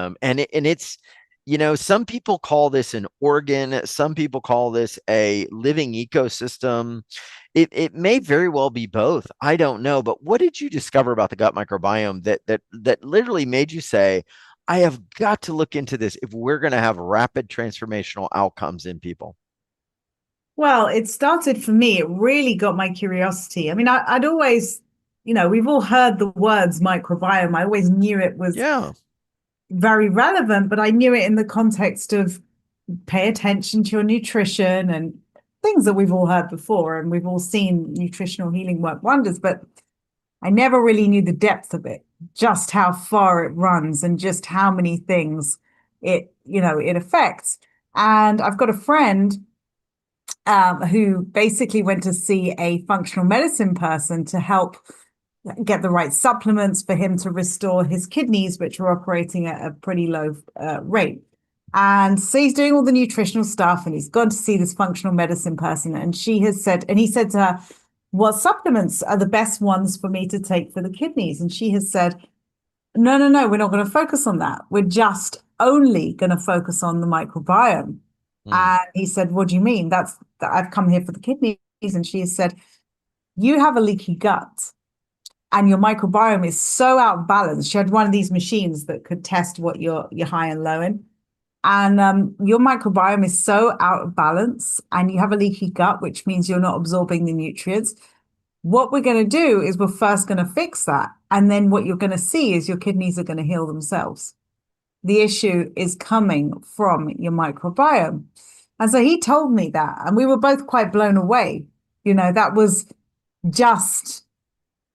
microbiome. And it's, some people call this an organ, some people call this a living ecosystem. It may very well be both. I don't know. But what did you discover about the gut microbiome that literally made you say, I have got to look into this if we're going to have rapid transformational outcomes in people? Well, it started for me. It really got my curiosity. I mean, I'd always, we've all heard the words microbiome. I always knew it was Yeah. very relevant, but I knew it in the context of pay attention to your nutrition and things that we've all heard before. And we've all seen nutritional healing work wonders, but I never really knew the depth of it, just how far it runs and just how many things it affects. And I've got a friend who basically went to see a functional medicine person to help get the right supplements for him to restore his kidneys, which were operating at a pretty low rate. And so he's doing all the nutritional stuff and he's gone to see this functional medicine person. And he said to her, what supplements are the best ones for me to take for the kidneys? And she has said, no, no, no, we're not going to focus on that. We're just only going to focus on the microbiome. Mm. And he said, what do you mean? I've come here for the kidneys. And she has said, you have a leaky gut and your microbiome is so out of balance. She had one of these machines that could test what you're high and low in. And your microbiome is so out of balance and you have a leaky gut, which means you're not absorbing the nutrients. What we're going to do is we're first going to fix that. And then what you're going to see is your kidneys are going to heal themselves. The issue is coming from your microbiome. And so he told me that, and we were both quite blown away. That was just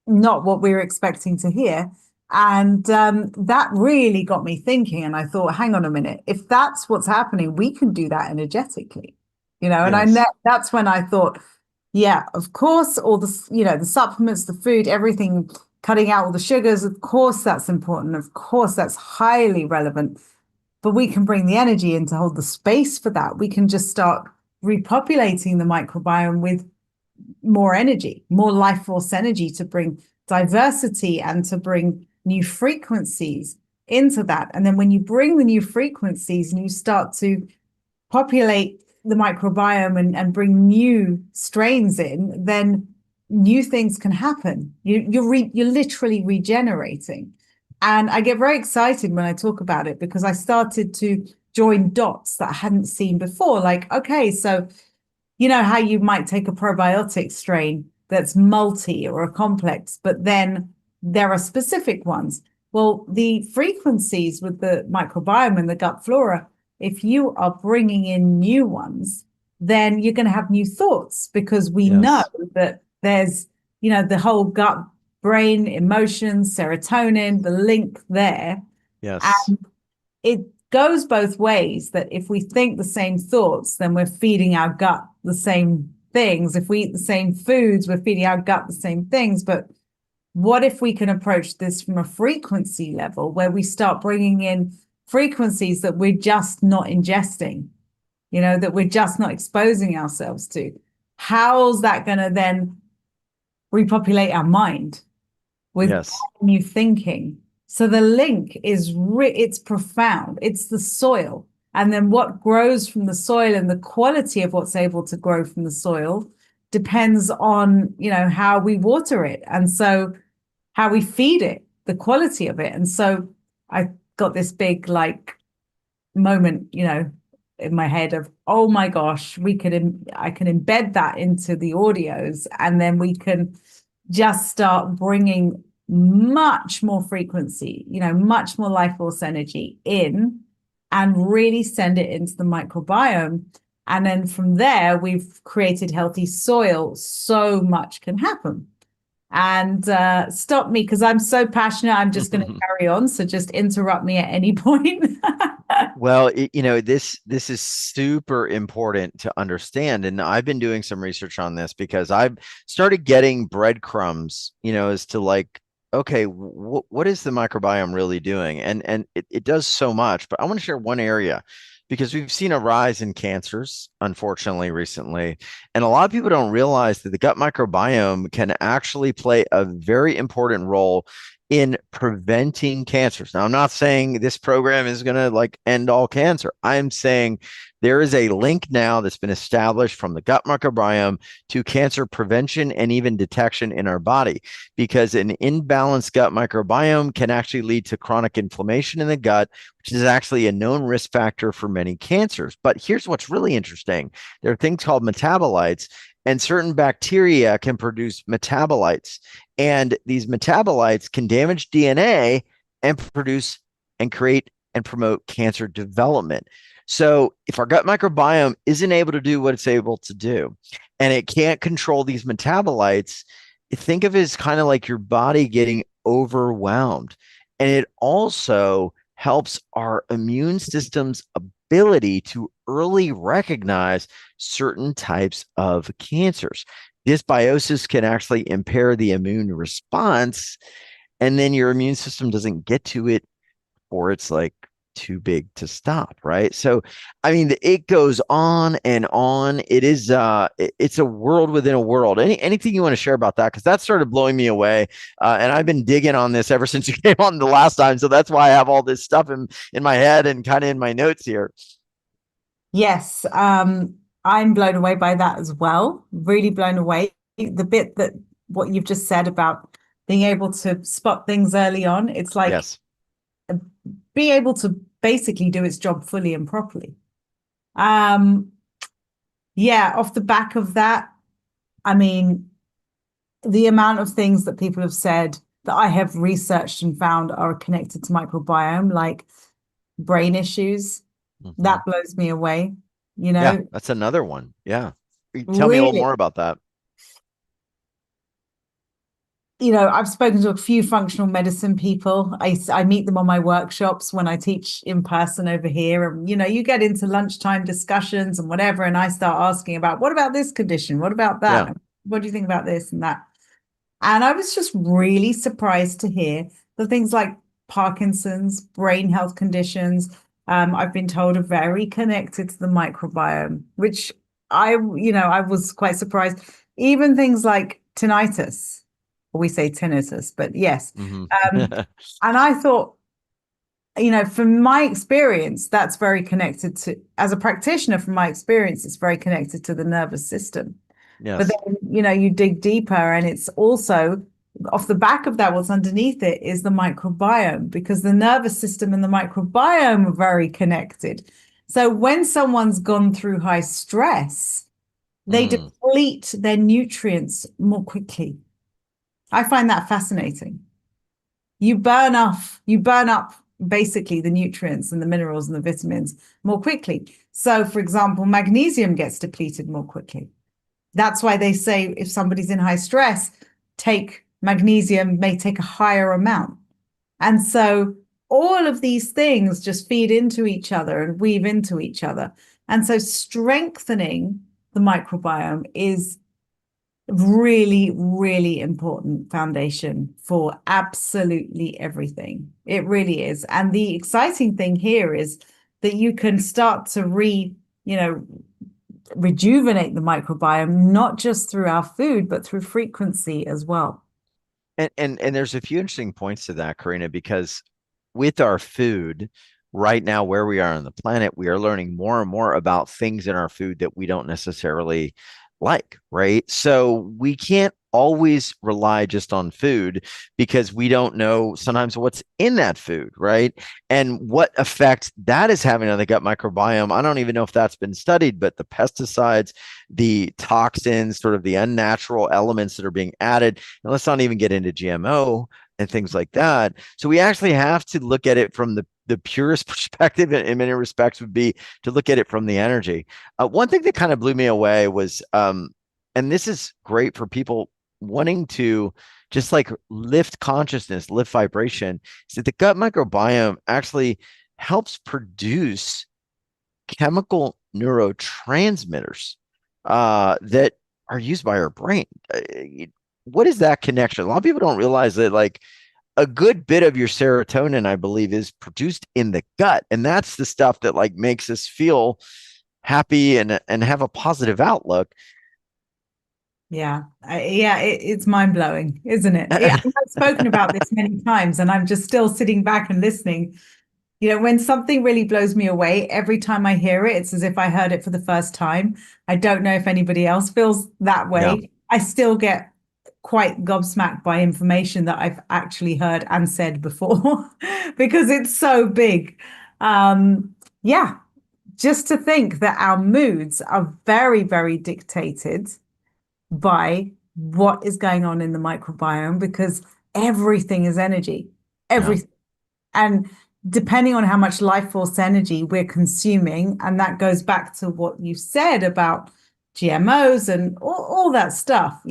not what we were expecting to hear. And that really got me thinking. And I thought, hang on a minute, if that's what's happening, we can do that energetically, and Yes. that's when I thought, yeah, of course, all the supplements, the food, everything, cutting out all the sugars, of course, that's important. Of course, that's highly relevant. But we can bring the energy in to hold the space for that. We can just start repopulating the microbiome with more energy, more life force energy to bring diversity and to bring new frequencies into that. And then when you bring the new frequencies and you start to populate the microbiome and bring new strains in, then new things can happen. You're literally regenerating. And I get very excited when I talk about it because I started to join dots that I hadn't seen before. Like, okay, so how you might take a probiotic strain that's multi or a complex, but then there are specific ones. Well, the frequencies with the microbiome and the gut flora, if you are bringing in new ones, then you're going to have new thoughts because we know Yes. that there's, the whole gut brain emotions, serotonin, the link there. Yes. And it goes both ways that if we think the same thoughts, then we're feeding our gut the same things. If we eat the same foods, we're feeding our gut the same things. But what if we can approach this from a frequency level where we start bringing in frequencies that we're just not ingesting, that we're just not exposing ourselves to? How's that going to then repopulate our mind with Yes. new thinking? So the link is it's profound. It's the soil. And then what grows from the soil and the quality of what's able to grow from the soil depends on, how we water it. And so how we feed it, the quality of it. And so I got this big moment, in my head of, oh my gosh, I can embed that into the audios and then we can just start bringing much more frequency, much more life force energy in and really send it into the microbiome. And then from there, we've created healthy soil. So much can happen. And stop me because I'm so passionate. I'm just going to carry on. So just interrupt me at any point. Well, this is super important to understand, and I've been doing some research on this because I've started getting breadcrumbs, as to like, okay, what is the microbiome really doing? And it does so much, but I want to share one area because we've seen a rise in cancers, unfortunately, recently, and a lot of people don't realize that the gut microbiome can actually play a very important role in preventing cancers. Now, I'm not saying this program is going to like end all cancer. I'm saying there is a link now that's been established from the gut microbiome to cancer prevention and even detection in our body, because an imbalanced gut microbiome can actually lead to chronic inflammation in the gut, which is actually a known risk factor for many cancers. But here's what's really interesting: there are things called metabolites, and certain bacteria can produce metabolites. And these metabolites can damage DNA and produce and create and promote cancer development. So, if our gut microbiome isn't able to do what it's able to do, and it can't control these metabolites, think of it as kind of like your body getting overwhelmed. And it also helps our immune system's ability to early recognize certain types of cancers. Dysbiosis can actually impair the immune response, and then your immune system doesn't get to it, or it's like too big to stop, right? So, I mean, it goes on and on. It's a world within a world. Anything you want to share about that? Because that started blowing me away, and I've been digging on this ever since you came on the last time. So that's why I have all this stuff in my head and kind of in my notes here. Yes, I'm blown away by that as well. Really blown away. The bit that what you've just said about being able to spot things early on, it's like Yes. be able to basically do its job fully and properly. Um, yeah, off the back of that, I mean, the amount of things that people have said that I have researched and found are connected to microbiome, like brain issues, Mhm. that blows me away. You Yeah, know, that's another one. Yeah. Tell me a little really, more about that. I've spoken to a few functional medicine people. I meet them on my workshops when I teach in person over here. And, you get into lunchtime discussions and whatever. And I start asking about what about this condition? What about Yeah. that? What do you think about this and that? And I was just really surprised to hear that things like Parkinson's, brain health conditions, I've been told are very connected to the microbiome, which I was quite surprised. Even things like tinnitus, or we say tinnitus, but yes. Hmm. And I thought, from my experience, that's very connected to, as a practitioner, from my experience, it's very connected to the nervous system. But Yes. then, you dig deeper, and it's also off the back of that, what's underneath it is the microbiome, because the nervous system and the microbiome are very connected. So when someone's gone through high stress, they Mm. deplete their nutrients more quickly. I find that fascinating. You burn up basically the nutrients and the minerals and the vitamins more quickly. So, for example, magnesium gets depleted more quickly. That's why they say if somebody's in high stress, take magnesium, may take a higher amount. And so all of these things just feed into each other and weave into each other. And so strengthening the microbiome is really, really important foundation for absolutely everything. It really is. And the exciting thing here is that you can start to rejuvenate the microbiome, not just through our food, but through frequency as well. And there's a few interesting points to that, Karina, because with our food right now, where we are on the planet, we are learning more and more about things in our food that we don't necessarily like, right? So we can't always rely just on food because we don't know sometimes what's in that food, right? And what effect that is having on the gut microbiome. I don't even know if that's been studied, but the pesticides, the toxins, sort of the unnatural elements that are being added, and let's not even get into GMO and things like that. So we actually have to look at it from the purest perspective in many respects would be to look at it from the energy. One thing that kind of blew me away was, and this is great for people wanting to just like lift consciousness, lift vibration, is that the gut microbiome actually helps produce chemical neurotransmitters that are used by our brain. What is that connection? A lot of people don't realize that, like, a good bit of your serotonin, I believe, is produced in the gut, and that's the stuff that like makes us feel happy and have a positive outlook. Yeah. Yeah, it's mind blowing, isn't it? I've spoken about this many times and I'm just still sitting back and listening. You know, when something really blows me away, every time I hear it, it's as if I heard it for the first time. I don't know if anybody else feels that Yeah, way. I still get quite gobsmacked by information that I've actually heard and said before because it's so big. Yeah, just to think that our moods are very, very dictated by what is going on in the microbiome because everything is energy. yeah. Everything. And depending on how much life force energy we're consuming, and that goes back to what you said about GMOs and all that stuff,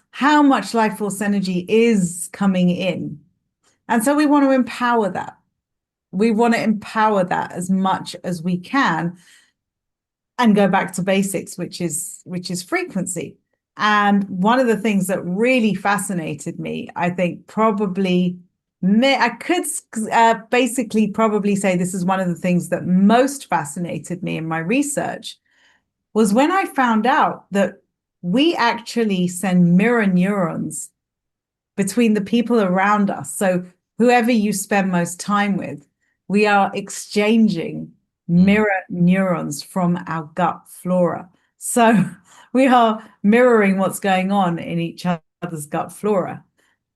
how much life force energy is coming in. And so we want to empower that. We want to empower that as much as we can and go back to basics, which is frequency. And one of the things that really fascinated me, I think probably I could basically probably say this is one of the things that most fascinated me in my research was when I found out that we actually send mirror neurons between the people around us. So whoever you spend most time with, we are exchanging Mm. mirror neurons from our gut flora. So we are mirroring what's going on in each other's gut flora.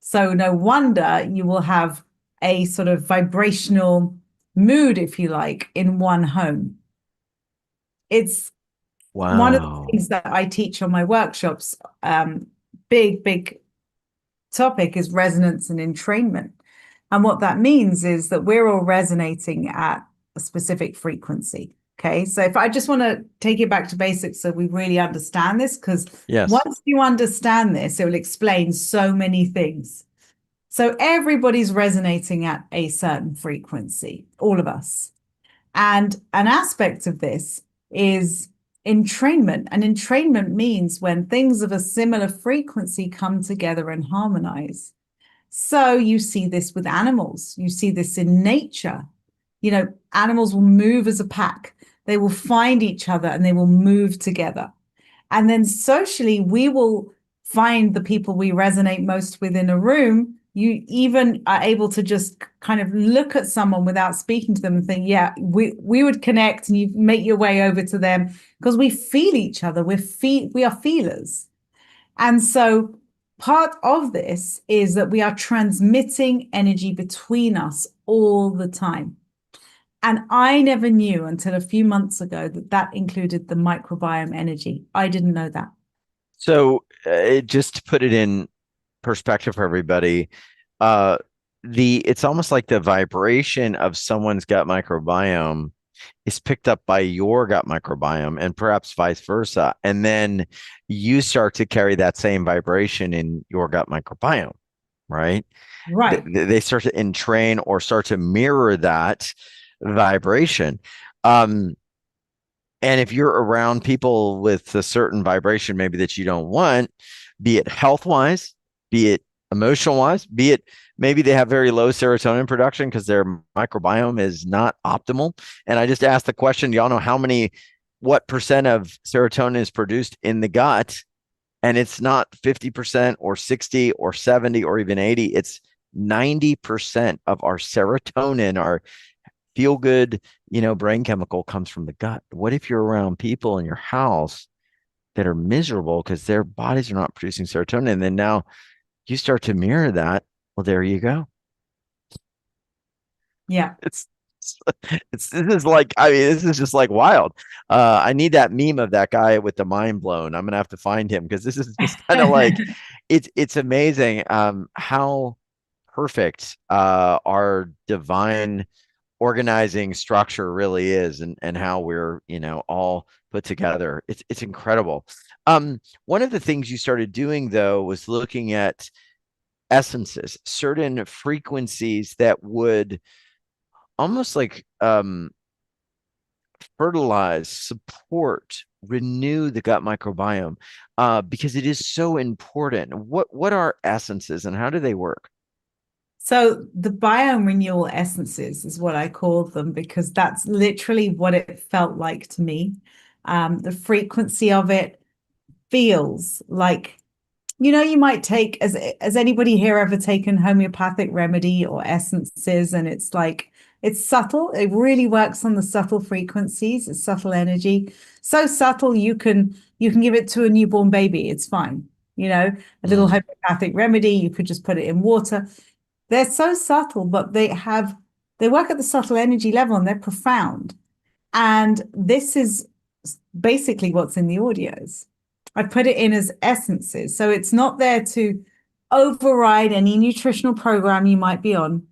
So no wonder you will have a sort of vibrational mood, if you like, in one home. It's one of the Wow. things that I teach on my workshops. Big, big topic is resonance and entrainment. And what that means is that we're all resonating at a specific frequency. Okay. So if I just want to take it back to basics so we really understand this, because Yes. once you understand this, it will explain so many things. So everybody's resonating at a certain frequency, all of us. And an aspect of this is entrainment. And entrainment means when things of a similar frequency come together and harmonize. So you see this with animals, you see this in nature. Animals will move as a pack, they will find each other and they will move together. And then socially, we will find the people we resonate most with in a room. You even are able to just kind of look at someone without speaking to them and think, yeah, we would connect, and you make your way over to them because we feel each other. We are feelers. And so part of this is that we are transmitting energy between us all the time. And I never knew until a few months ago that that included the microbiome energy. I didn't know that. So, just to put it in perspective for everybody, uh, it's almost like the vibration of someone's gut microbiome is picked up by your gut microbiome and perhaps vice versa. And then you start to carry that same vibration in your gut microbiome, right? Right. They start to entrain or start to mirror that vibration. Um, and if you're around people with a certain vibration, maybe that you don't want, be it health wise, be it emotional wise, be it maybe they have very low serotonin production because their microbiome is not optimal. And I just asked the question, do y'all know what percent of serotonin is produced in the gut? And it's not 50% or 60 or 70 or even 80. It's 90% of our serotonin, our feel good, brain chemical comes from the gut. What if you're around people in your house that are miserable because their bodies are not producing serotonin? And then now you start to mirror that. Well, there you go. Yeah. It's this is like, I mean, this is just like wild. I need that meme of that guy with the mind blown. I'm gonna have to find him because this is just kind of like it's amazing how perfect our divine organizing structure really is, and how we're all put together. It's incredible. One of the things you started doing though was looking at essences, certain frequencies that would almost like fertilize, support, renew the gut microbiome, because it is so important. What are essences and how do they work? So the biome renewal essences is what I call them because that's literally what it felt like to me. The frequency of it feels like You might take, as anybody here ever taken homeopathic remedy or essences, and it's like it's subtle. It really works on the subtle frequencies, it's subtle energy. So subtle you can give it to a newborn baby. It's fine. A little Mm, homeopathic remedy, you could just put it in water. They're so subtle, but they work at the subtle energy level and they're profound. And this is basically what's in the audios. I put it in as essences. So it's not there to override any nutritional program you might be on.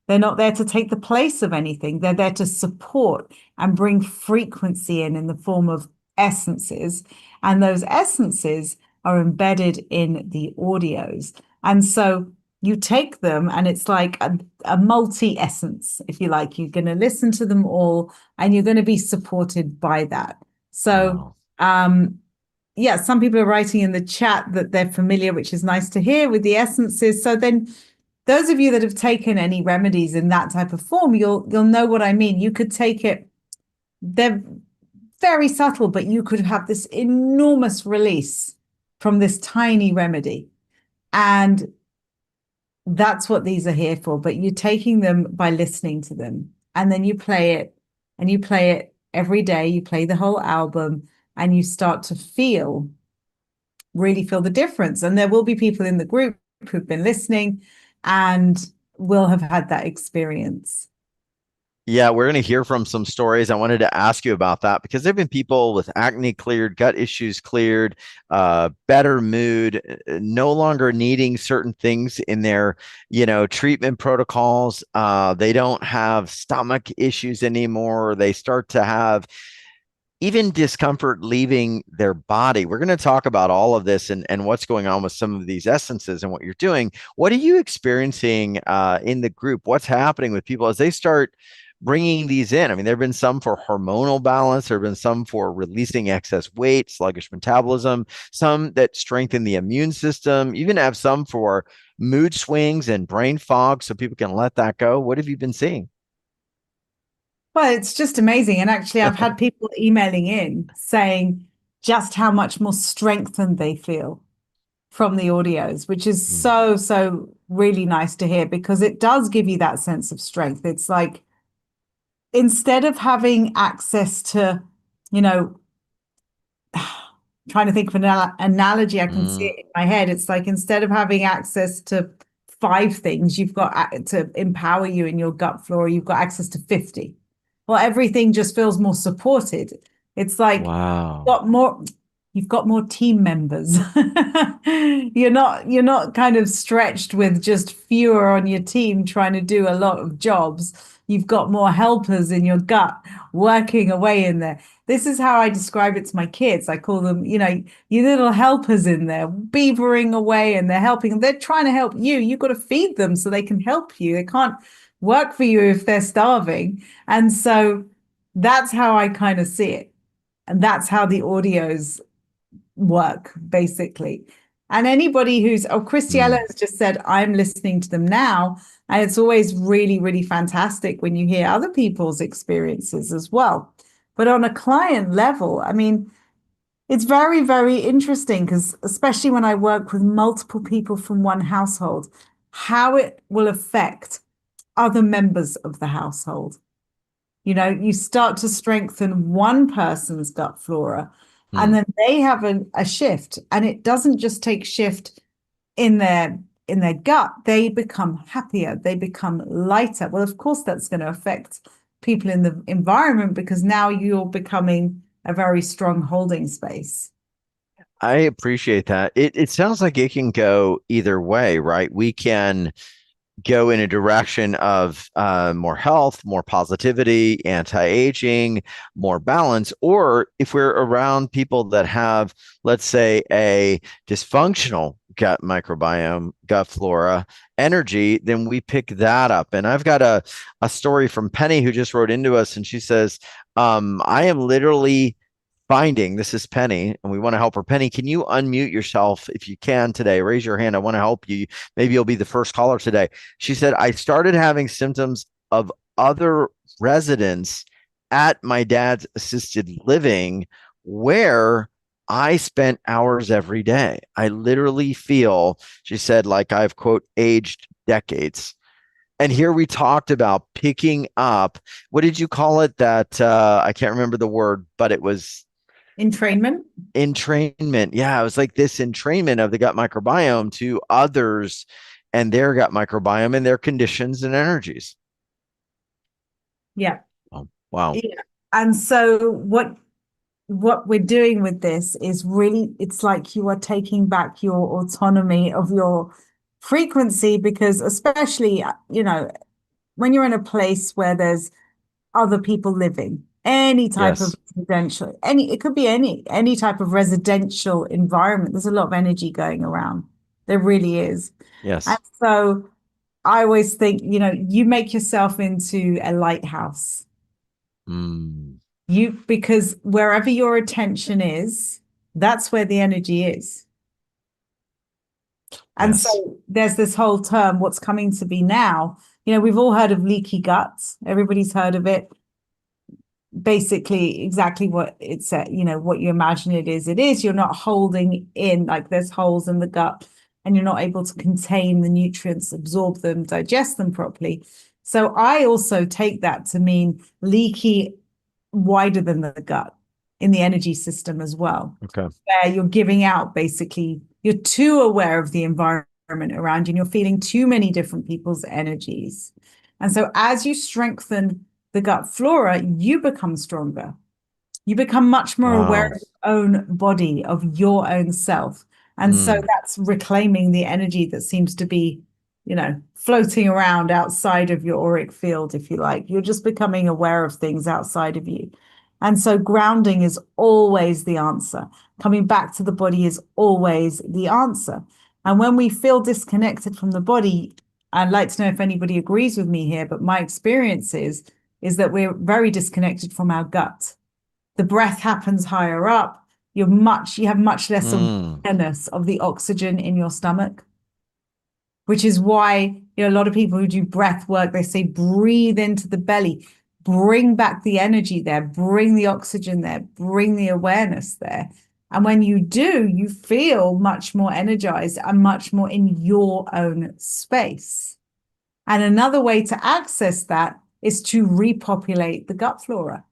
They're not there to take the place of anything. They're there to support and bring frequency in the form of essences. And those essences are embedded in the audios. And so you take them and it's like a multi essence, if you like. You're going to listen to them all and you're going to be supported by that. So, wow. yeah, some people are writing in the chat that they're familiar, which is nice to hear with the essences. So then those of you that have taken any remedies in that type of form, you'll know what I mean. You could take it, they're very subtle, but you could have this enormous release from this tiny remedy. And that's what these are here for. But you're taking them by listening to them. And then you play it and you play it every day. You play the whole album and you start to really feel the difference. And there will be people in the group who've been listening and will have had that experience. Yeah, we're going to hear from some stories. I wanted to ask you about that because there have been people with acne cleared, gut issues cleared, better mood, no longer needing certain things in their, treatment protocols. They don't have stomach issues anymore. They start to have even discomfort leaving their body. We're going to talk about all of this and what's going on with some of these essences and what you're doing. What are you experiencing in the group? What's happening with people as they start bringing these in? I mean, there have been some for hormonal balance, there have been some for releasing excess weight, sluggish metabolism, some that strengthen the immune system, even have some for mood swings and brain fog so people can let that go. What have you been seeing? Well, it's just amazing. And actually, I've had people emailing in saying just how much more strengthened they feel from the audios, which is Mm, so, so really nice to hear because it does give you that sense of strength. It's like instead of having access to, you know, trying to think of an analogy, I can see mm, it in my head. It's like instead of having access to five things, you've got to empower you in your gut flora, you've got access to 50. Well, everything just feels more supported. It's like wow. got more, you've got more team members. You're not kind of stretched with just fewer on your team trying to do a lot of jobs. You've got more helpers in your gut working away in there. This is how I describe it to my kids. I call them, you little helpers in there, beavering away, and they're helping. They're trying to help you. You've got to feed them so they can help you. They can't work for you if they're starving. And so that's how I kind of see it. And that's how the audios work, basically. And anybody Christiella Mm. has just said, I'm listening to them now. And it's always really, really fantastic when you hear other people's experiences as well. But on a client level, I mean, it's very, very interesting because, especially when I work with multiple people from one household, how it will affect other members of the household. You start to strengthen one person's gut flora, and Mm. then they have a shift, and it doesn't just take shift in their gut. They become happier, they become lighter. Well, of course, that's going to affect people in the environment because now you're becoming a very strong holding space. I appreciate that. It sounds like it can go either way, right? We can go in a direction of more health, more positivity, anti-aging, more balance. Or if we're around people that have, let's say, a dysfunctional gut microbiome, gut flora, energy, then we pick that up. And I've got a story from Penny who just wrote into us and she says, I am literally finding this is Penny, and we want to help her. Penny, can you unmute yourself if you can today? Raise your hand. I want to help you. Maybe you'll be the first caller today. She said, I started having symptoms of other residents at my dad's assisted living where I spent hours every day. I literally feel, she said, like I've, quote, aged decades. And here we talked about picking up, what did you call it? That I can't remember the word, but it was Entrainment. entrainment. Yeah, it was like this entrainment of the gut microbiome to others and their gut microbiome and their conditions and energies. Yeah. Oh, wow. Yeah. And so what we're doing with this is really, it's like you are taking back your autonomy of your frequency, because especially, when you're in a place where there's other people living, any type of Yes. residential, it could be any type of residential environment, there's a lot of energy going around. There really is. And Yes. so I always think, you make yourself into a lighthouse. Mm, Because wherever your attention is, that's where the energy is. And yes. so there's this whole term, what's coming to be now. We've all heard of leaky guts. Everybody's heard of it. Basically, exactly what it's, what you imagine it is. It is, you're not holding in, like there's holes in the gut and you're not able to contain the nutrients, absorb them, digest them properly. So I also take that to mean leaky wider than the gut in the energy system as well, Okay. where you're giving out, basically, you're too aware of the environment around you and you're feeling too many different people's energies. And so as you strengthen the gut flora, you become stronger. You become much more aware Wow. of your own body, of your own self. And so Mm, that's reclaiming the energy that seems to be, floating around outside of your auric field, if you like. You're just becoming aware of things outside of you. And so grounding is always the answer. Coming back to the body is always the answer. And when we feel disconnected from the body, I'd like to know if anybody agrees with me here, but my experience is that we're very disconnected from our gut. The breath happens higher up. You have much less mm. awareness of the oxygen in your stomach, which is why, a lot of people who do breath work, they say breathe into the belly, bring back the energy there, bring the oxygen there, bring the awareness there. And when you do, you feel much more energized and much more in your own space. And another way to access that is to repopulate the gut flora,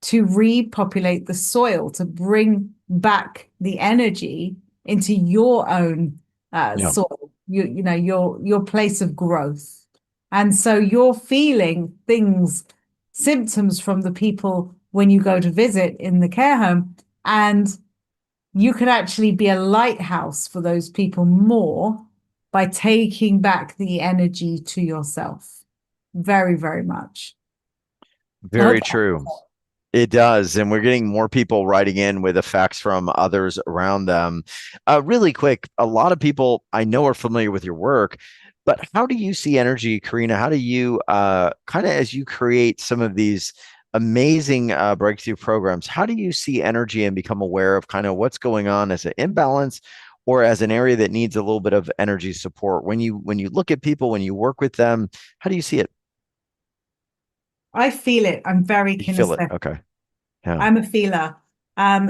to repopulate the soil, to bring back the energy into your own Yeah. soil, your place of growth. And so you're feeling things, symptoms from the people when you go to visit in the care home, and you can actually be a lighthouse for those people more by taking back the energy to yourself. Very, very much. I hope Very true. It does. And we're getting more people writing in with effects from others around them. Really quick, a lot of people I know are familiar with your work, but how do you see energy, Karina? How do you kind of, as you create some of these amazing breakthrough programs, how do you see energy and become aware of kind of what's going on as an imbalance or as an area that needs a little bit of energy support? When you look at people, when you work with them, how do you see it? I feel it. I'm very You feel it. kinesthetic. Okay. Yeah. I'm a feeler.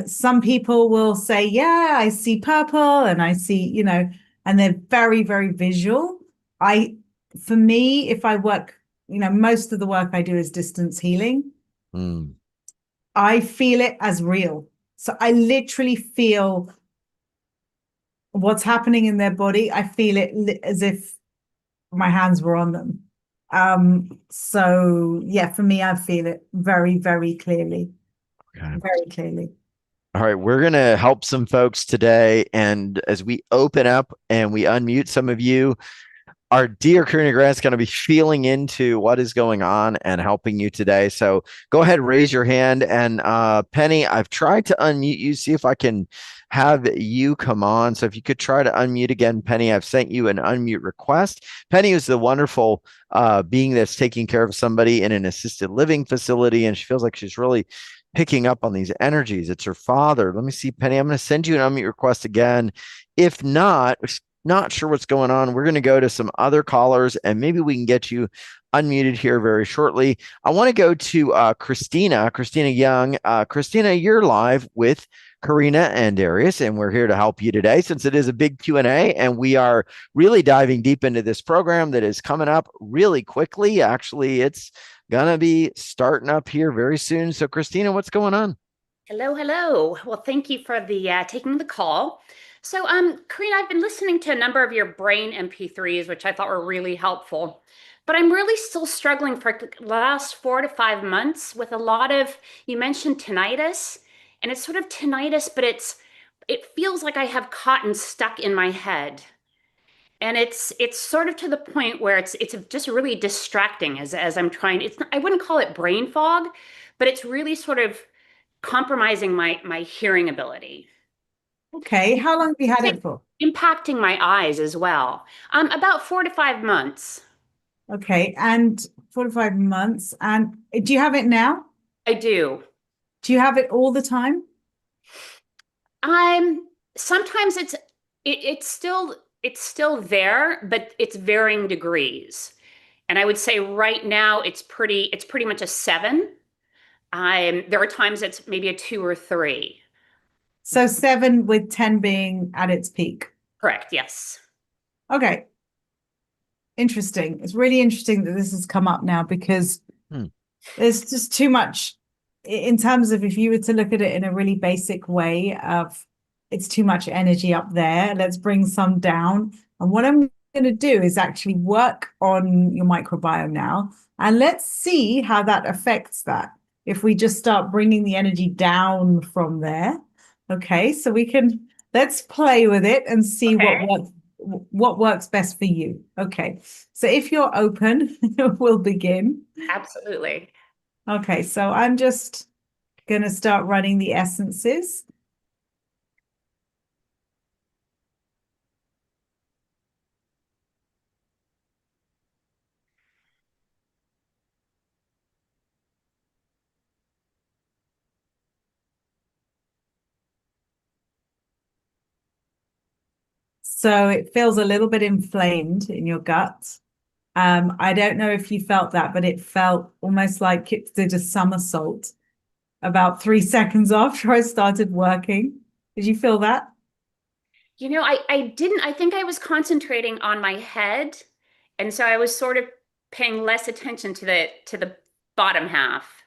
Some people will say, yeah, I see purple and I see, and they're very, very visual. I, for me, if I work, most of the work I do is distance healing. Mm, I feel it as real. So I literally feel what's happening in their body. I feel it as if my hands were on them. So yeah, for me, I feel it very, very clearly, okay. very clearly. All right, we're going to help some folks today. And as we open up and we unmute some of you, our dear Karina Grant is going to be feeling into what is going on and helping you today. So go ahead, raise your hand. And Penny, I've tried to unmute you, see if I can have you come on. So if you could try to unmute again, Penny, I've sent you an unmute request. Penny is the wonderful being that's taking care of somebody in an assisted living facility, and she feels like she's really picking up on these energies. It's her father. Let me see, Penny, I'm going to send you an unmute request again. If not sure what's going on, we're going to go to some other callers and maybe we can get you unmuted here very shortly. I want to go to Christina Young. Christina, you're live with Karina and Darius, and we're here to help you today since it is a big Q&A, and we are really diving deep into this program that is coming up really quickly. Actually, it's going to be starting up here very soon. So, Christina, what's going on? Hello, hello. Well, thank you for the taking the call. So, Karina, I've been listening to a number of your brain MP3s, which I thought were really helpful. But I'm really still struggling for the last 4 to 5 months with a lot of, you mentioned tinnitus, and it's sort of tinnitus, but it feels like I have cotton stuck in my head. And it's sort of to the point where it's just really distracting as I'm trying. I wouldn't call it brain fog, but it's really sort of compromising my hearing ability. Okay, how long have you had It's it for? impacting my eyes as well. About 4 to 5 months. Okay, and 4 to 5 months. And do you have it now? I do. Do you have it all the time? I'm sometimes it's still there, but it's varying degrees. And I would say right now it's pretty much a 7. There are times it's maybe a 2 or 3. So 7 with 10 being at its peak. Correct, yes. Okay, interesting. It's really interesting that this has come up now because Hmm. there's just too much in terms of if you were to look at it in a really basic way of it's too much energy up there. Let's bring some down. And what I'm going to do is actually work on your microbiome now. And let's see how that affects that. If we just start bringing the energy down from there. Okay, so let's play with it and see Okay. what works best for you. Okay, so if you're open, we'll begin. Absolutely. Okay, so I'm just going to start running the essences. So it feels a little bit inflamed in your gut. I don't know if you felt that, but it felt almost like it did a somersault about 3 seconds after I started working. Did you feel that? I didn't, I think I was concentrating on my head, and so I was sort of paying less attention to the bottom half.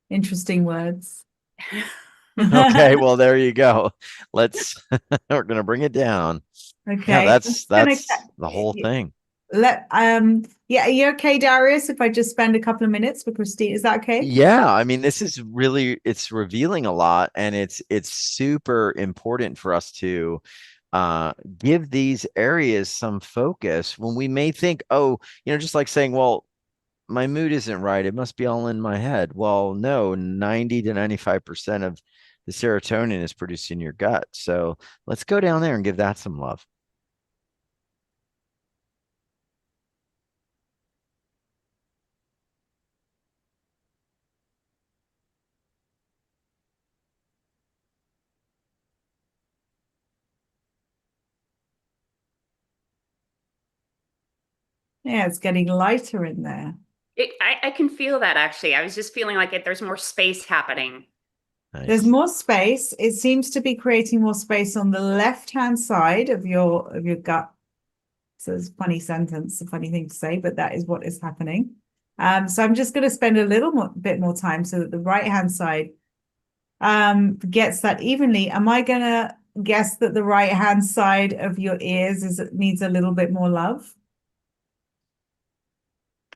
Interesting words. Okay, well, there you go. Let's we're going to bring it down. Yeah, Okay, I'm that's just gonna that's the whole thing. yeah, are you okay, Darius? If I just spend a couple of minutes with Christine, is that okay? Yeah, I mean, this is really it's revealing a lot, and it's super important for us to give these areas some focus when we may think, oh, just like saying, well, my mood isn't right. It must be all in my head. Well, no, 90 to 95% of the serotonin is produced in your gut. So let's go down there and give that some love. Yeah, it's getting lighter in there. I can feel that actually. I was just feeling like there's more space happening. There's Nice. more space. It seems to be creating more space on the left-hand side of your gut. So it's a funny sentence, a funny thing to say, but that is what is happening. So I'm just going to spend a bit more time so that the right-hand side gets that evenly. Am I going to guess that the right-hand side of your ears needs a little bit more love?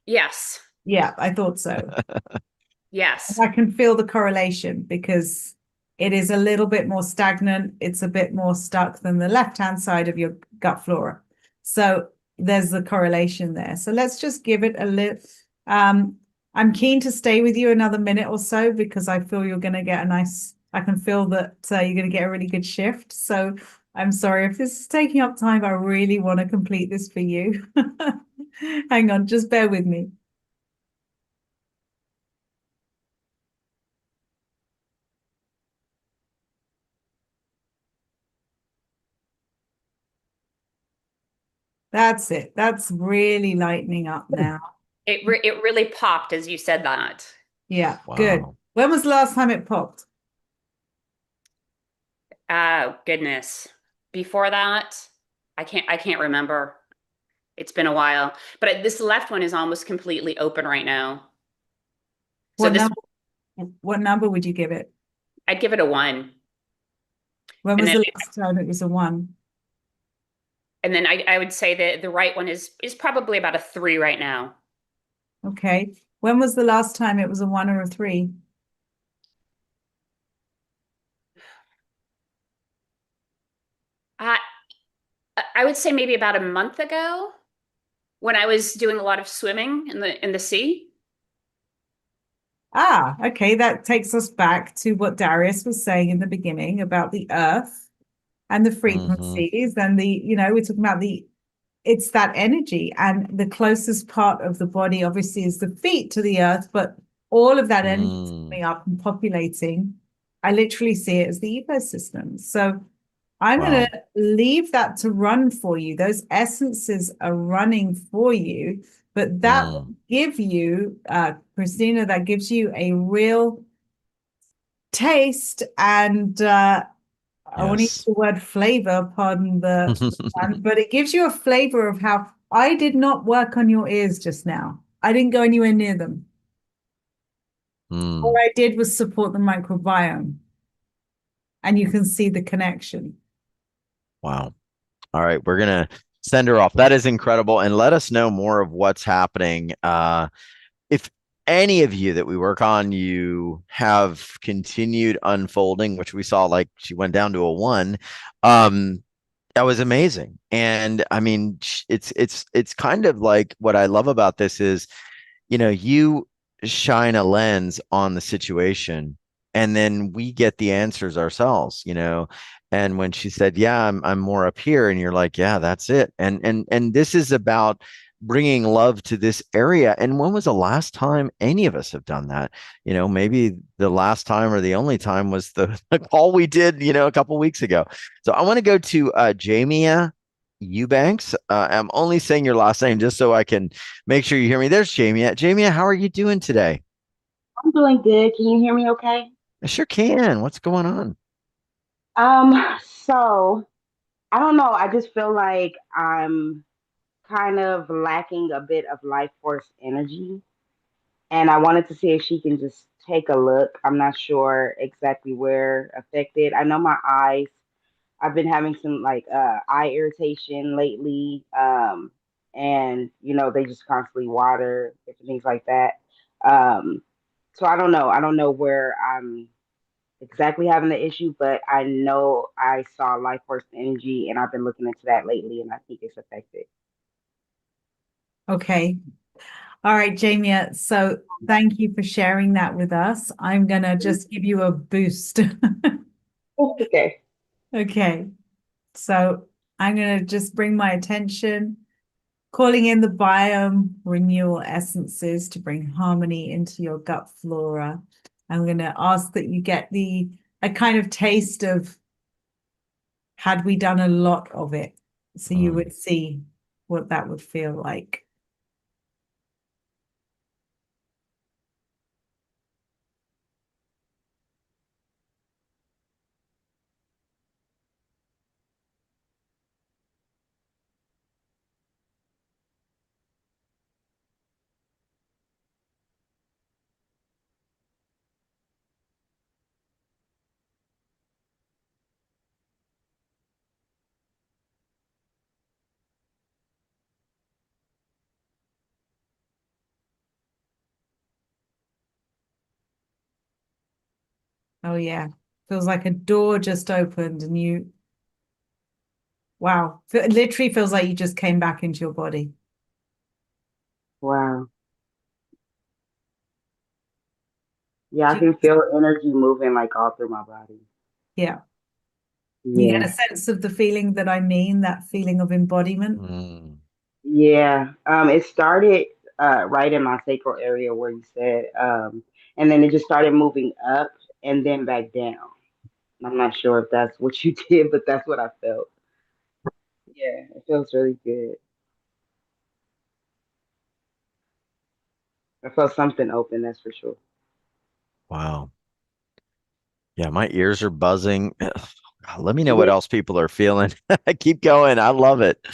Yes. Yeah, I thought so. Yes. I can feel the correlation because it is a little bit more stagnant. It's a bit more stuck than the left-hand side of your gut flora. So there's the correlation there. So let's just give it a little. Um, I'm keen to stay with you another minute or so because I feel you're going to get I can feel that you're going to get a really good shift. So I'm sorry if this is taking up time. I really want to complete this for you. Hang on, just bear with me. That's it. That's really lightening up now. It really popped as you said that. Yeah, good. Wow. When was the last time it popped? Goodness. Before that, I can't remember. It's been a while. But this left one is almost completely open right now. So What this, number, what number would you give it? I'd give it a 1. When And was then the last time it was a one? I would say that the right one is probably about a 3 right now. Okay. When was the last time it was a one or a three? I I would say maybe about a month ago when I was doing a lot of swimming in the sea. Ah, okay. That takes us back to what Darius was saying in the beginning about the earth and the Hmm. frequencies and we're talking about it's that energy. And the closest part of the body, obviously, is the feet to the earth, but all of that energy is Mm. coming up and populating. I literally see it as the ecosystem. So I'm going Wow. to leave that to run for you. Those essences are running for you, but that will Mm. give you, Christina, that gives you a real taste and I want to use Yes. the word flavor, pardon the pun, but it gives you a flavor of how I did not work on your ears just now. I didn't go anywhere near them. All Mm. I did was support the microbiome, and you can see the connection. Wow. All right, we're gonna send her off. That is incredible, and let us know more of what's happening. If any of you that we work on, you have continued unfolding, which we saw, like she went down to a 1. Um, that was amazing, and I mean, it's kind of like what I love about this is you shine a lens on the situation and then we get the answers ourselves. And when she said, "Yeah, I'm more up here," and you're like, "Yeah, that's it." And this is about bringing love to this area. And when was the last time any of us have done that? Maybe the last time or the only time was the call we did, a couple weeks ago. So I want to go to Jamia Eubanks. I'm only saying your last name just so I can make sure you hear me. There's Jamia. Jamia, how are you doing today? I'm doing good. Can you hear me okay? I sure can. What's going on? So I don't know. I just feel like I'm kind of lacking a bit of life force energy. And I wanted to see if she can just take a look. I'm not sure exactly where affected. I know my eyes, I've been having some like eye irritation lately. And they just constantly water, different things like that. Um, so I don't know. I don't know where I'm exactly having the issue, but I know I saw life force energy and I've been looking into that lately and I think it's affected. Okay. All right, Jamie. So thank you for sharing that with us. I'm gonna just give you a boost. Okay. Okay. So I'm gonna just bring my attention, calling in the biome renewal essences to bring harmony into your gut flora. I'm gonna ask that you get a kind of taste of had we done a lot of it, so you Mm. would see what that would feel like. Oh yeah. Feels like a door just opened and wow. It literally feels like you just came back into your body. Wow. Yeah, I Do you- can feel energy moving like all through my body. Yeah. You get Yeah. a sense of the feeling that I mean, that feeling of embodiment. Mm. Yeah. It started right in my sacral area where you said, and then it just started moving up and then back down. I'm not sure if that's what you did, but that's what I felt. Yeah, it feels really good. I felt something open, that's for sure. Wow. Yeah, my ears are buzzing. Let me know what else people are feeling. Keep going. I love it.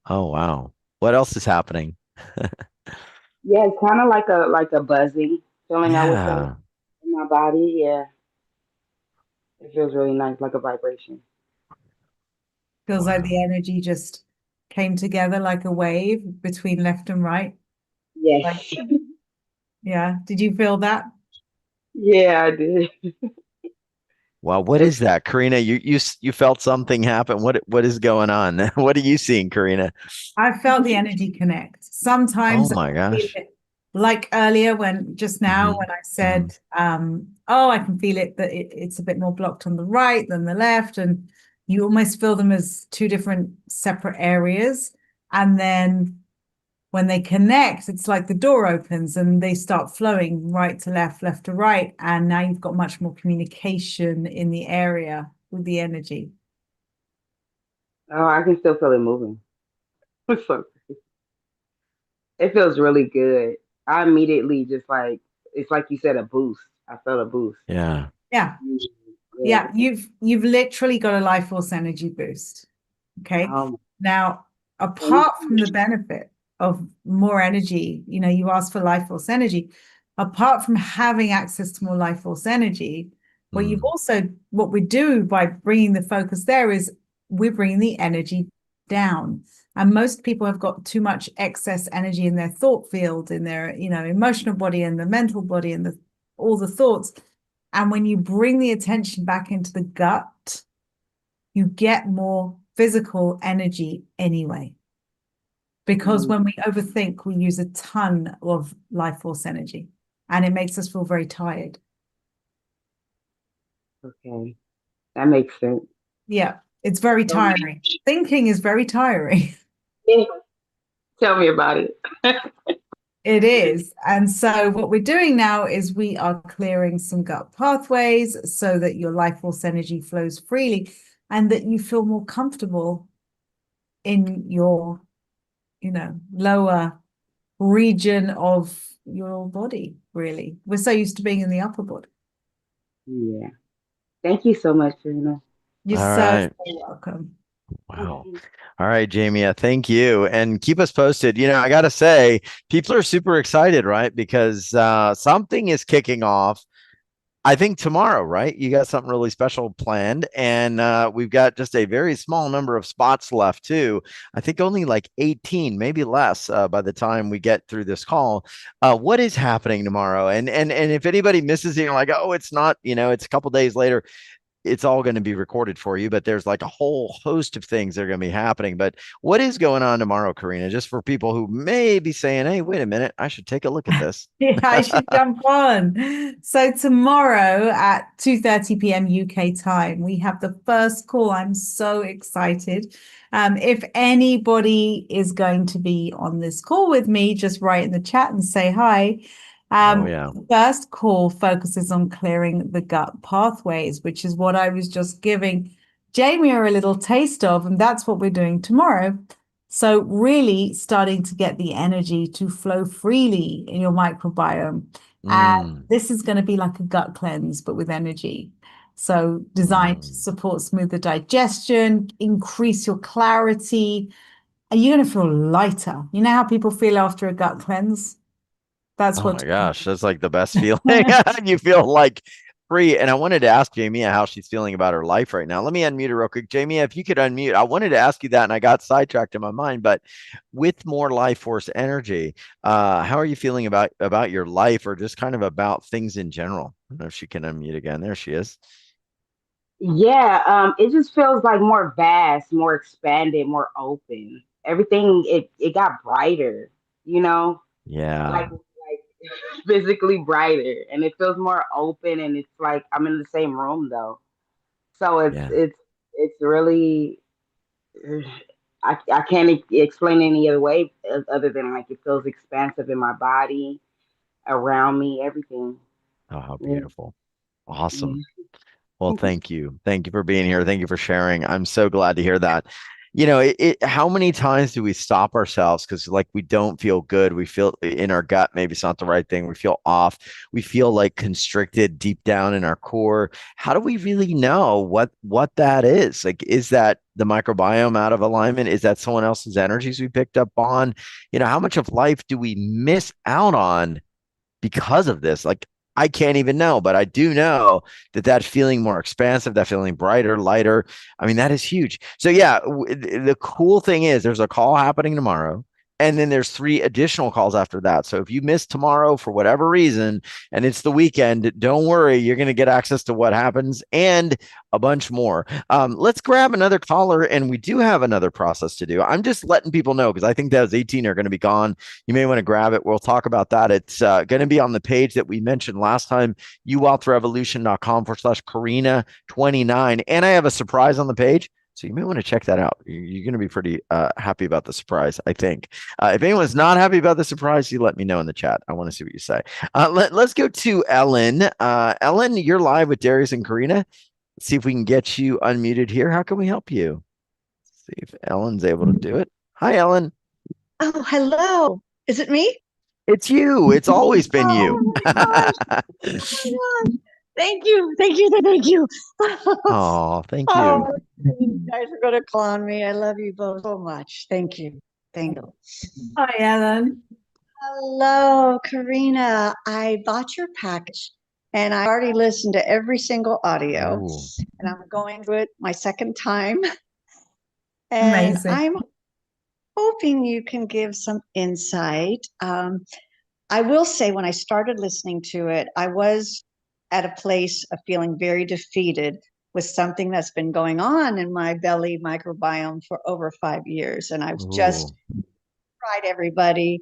Oh, wow. What else is happening? Yeah, it's kind of like a buzzing, feeling out within Yeah. in my body. Yeah, it feels really nice, like a vibration. Feels like the Wow. energy just came together like a wave between left and right. Like, Yes. yeah. Did you feel that? Yeah, I did. Wow. What It's, is that, Karina? You felt something happen. What is going on? What are you seeing, Karina? I felt the energy connect. Oh Sometimes I my feel gosh. it, like earlier when just now Hmm. when I Hmm. said, oh, I can feel it that it's a bit more blocked on the right than the left, and you almost feel them as two different separate areas. And then when they connect, it's like the door opens and they start flowing right to left, left to right, and now you've got much more communication in the area with the energy. oh, I can still feel it moving. So it feels really good. I immediately just like it's like you said, a boost. I felt a boost. Yeah. Yeah. Mhm. Yeah. Yeah, you've literally got a life force energy boost. Okay. Um. Now, Thank apart from the you. benefit of more energy, you ask for life force energy, apart from having access to more life force energy, Mm. what we do by bringing the focus there is we're bringing the energy down. And most people have got too much excess energy in their thought field, in their, emotional body and the mental body and all the thoughts. And when you bring the attention back into the gut, you get more physical energy anyway. Because Mm, when we overthink, we use a ton of life force energy and it makes us feel very tired. okay, that makes sense. Yeah, it's very Um, tiring. Thinking is very tiring. yeah, tell me about it. It is. And so, what we're doing now is we are clearing some gut pathways so that your life force energy flows freely and that you feel more comfortable in your, lower region of your body, really. We're so used to being in the upper body. Yeah. Thank you so much, Serena. You're All so, right. so welcome. Wow. All right, Jamie. Thank you. And keep us posted. I gotta say, people are super excited, right? Because something is kicking off. I think tomorrow, right? You got something really special planned, and we've got just a very small number of spots left too. I think only like 18, maybe less, by the time we get through this call. What is happening tomorrow? And if anybody misses it, you're like, oh, it's not, it's a couple days later. It's all going to be recorded for you, but there's like a whole host of things that are going to be happening. But what is going on tomorrow, Karina? Just for people who may be saying, hey, wait a minute, I should take a look at this. Yeah, I should jump on. So tomorrow at 2:30 p.m. UK time, we have the first call. I'm so excited. If anybody is going to be on this call with me, just write in the chat and say hi. Oh, yeah. The first call focuses on clearing the gut pathways, which is what I was just giving Jamie a little taste of, and that's what we're doing tomorrow. So really starting to get the energy to flow freely in your microbiome. And Mm, this is going to be like a gut cleanse, but with energy. So designed to mm. support smoother digestion, increase your clarity, and you're going to feel lighter. You know how people feel after a gut cleanse? That's Oh what. my gosh, that's like the best feeling. You feel like free. And I wanted to ask Jamie how she's feeling about her life right now. Let me unmute her real quick. Jamie, if you could unmute, I wanted to ask you that and I got sidetracked in my mind, but with more life force energy, how are you feeling about your life or just kind of about things in general? I don't know if she can unmute again. There she is. Yeah, it just feels like more vast, more expanded, more open. Everything it got brighter, you know, Yeah, like physically brighter, and it feels more open. And it's like I'm in the same room though, so yeah. it's really I can't explain it any other way other than like it feels expansive in my body, around me, everything. Oh, how Yeah, beautiful. Awesome. yeah. Well, thank you. Thank you for being here. Thank you for sharing. I'm so glad to hear that. how many times do we stop ourselves because like we don't feel good? We feel in our gut, maybe it's not the right thing. We feel off. We feel like constricted deep down in our core. How do we really know what that is? Like, is that the microbiome out of alignment? Is that someone else's energies we picked up on? How much of life do we miss out on because of this? Like, I can't even know, but I do know that feeling more expansive, that feeling brighter, lighter. I mean, that is huge. So yeah, the cool thing is there's a call happening tomorrow. And then there's 3 additional calls after that. So if you miss tomorrow for whatever reason and it's the weekend, don't worry, you're going to get access to what happens and a bunch more. Let's grab another caller, and we do have another process to do. I'm just letting people know because I think those 18 are going to be gone. You may want to grab it. We'll talk about that. It's going to be on the page that we mentioned last time, uwealthrevolution.com/Karina29. And I have a surprise on the page. So you may want to check that out. You're going to be pretty happy about the surprise, I think. If anyone's not happy about the surprise, you let me know in the chat. I want to see what you say. Let's go to Ellen. Ellen, you're live with Darius and Karina. Let's see if we can get you unmuted here. How can we help you? Let's see if Ellen's able to do it. Hi, Ellen. Oh, hello. Is it me? It's you. It's always been you. Oh my gosh. Oh my gosh. Thank you. Thank you. Thank you. Oh, thank you. Oh, you guys are going to clown me. I love you both so much. Thank you. Thank you. Hi, Ellen. Hello, Karina. I bought your package and I already listened to every single audio. Ooh. And I'm going through it my second time. And Amazing. I'm hoping you can give some insight. I will say when I started listening to it, I was at a place of feeling very defeated with something that's been going on in my belly microbiome for over 5 years. And I've just tried everybody,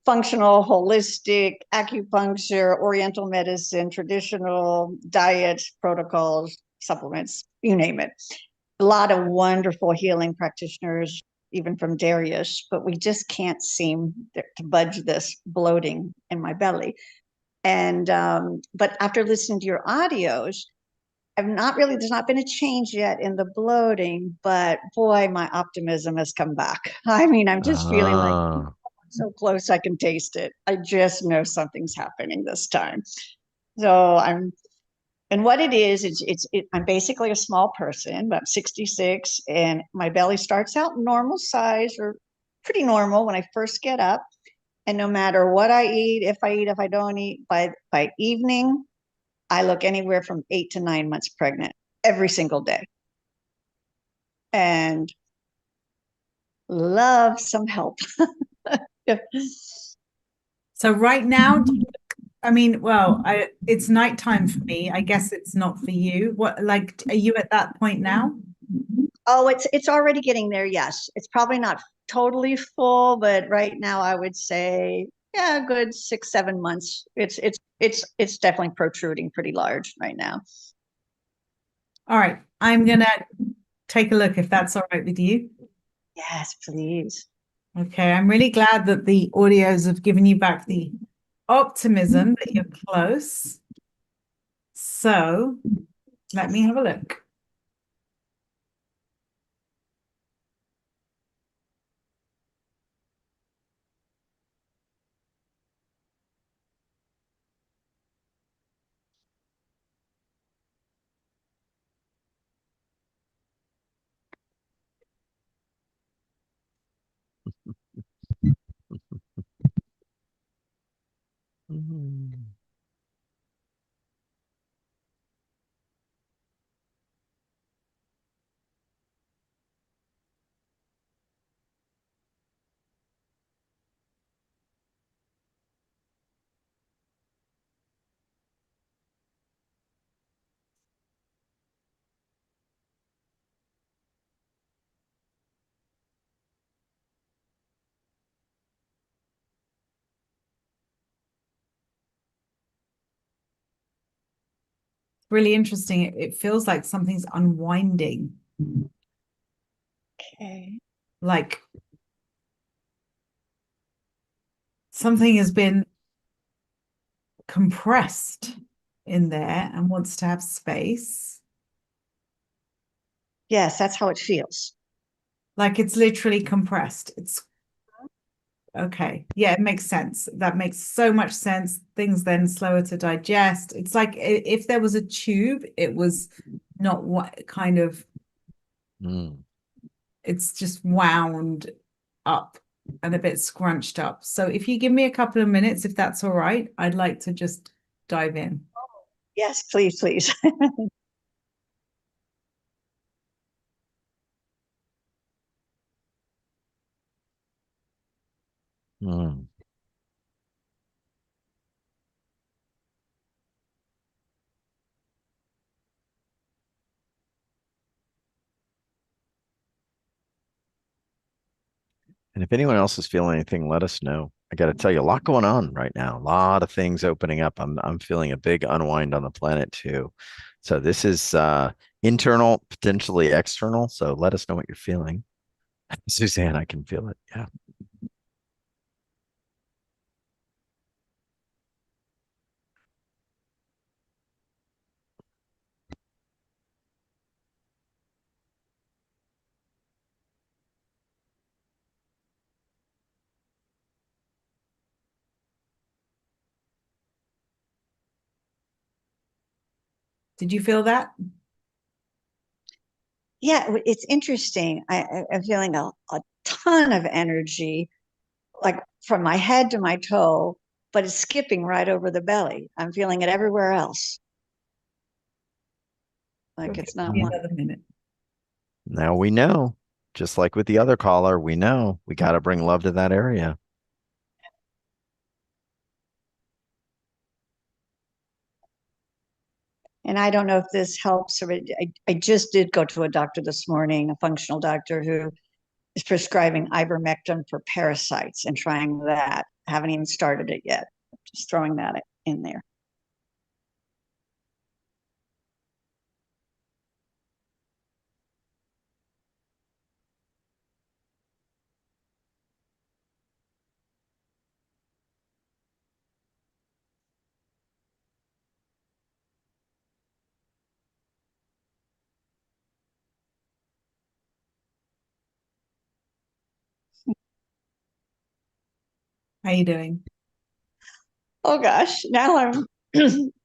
functional, holistic, acupuncture, oriental medicine, traditional diet protocols, supplements, you name it. A lot of wonderful healing practitioners, even from Darius, but we just can't seem to budge this bloating in my belly. And but after listening to your audios, there's not been a change yet in the bloating, but boy, my optimism has come back. I mean, I'm just feeling like so close I can taste it. I just know something's happening this time. So and what it is, I'm basically a small person, about 66, and my belly starts out normal size or pretty normal when I first get up. And no matter what I eat, if I don't eat, by evening, I look anywhere from 8 to 9 months pregnant every single day. And love some help. So right now, I mean, well, it's nighttime for me. I guess it's not for you. What, like, are you at that point now? Oh, it's already getting there. Yes, it's probably not totally full, but right now I would say, yeah, a good 6, 7 months. It's definitely protruding pretty large right now. All right, I'm gonna take a look if that's all right with you. Yes, please. Okay, I'm really glad that the audios have given you back the optimism that you're close. So let me have a look. Really interesting. It feels like something's unwinding. Okay. Like something has been compressed in there and wants to have space. Yes, that's how it feels. Like it's literally compressed. It's okay. Yeah, it makes sense. That makes so much sense. Things then slower to digest. It's like if there was a tube, it was not what kind of, Mm. it's just wound up and a bit scrunched up. So if you give me a couple of minutes, if that's all right, I'd like to just dive in. Yes, please, please. Mm. And if anyone else is feeling anything, let us know. I got to tell you, a lot going on right now. A lot of things opening up. I'm feeling a big unwind on the planet too. So this is internal, potentially external. So let us know what you're feeling. Suzanne, I can feel it. Yeah. Did you feel that? Yeah, it's interesting. I'm feeling a ton of energy, like from my head to my toe, but it's skipping right over the belly. I'm feeling it everywhere else. Like Okay, it's give not me one. another minute. Now we know, just like with the other caller, we know we got to bring love to that area. And I don't know if this helps. Or I just did go to a doctor this morning, a functional doctor who is prescribing ivermectin for parasites and trying that. I haven't even started it yet. Just throwing that in there. How you doing? Oh gosh, now I'm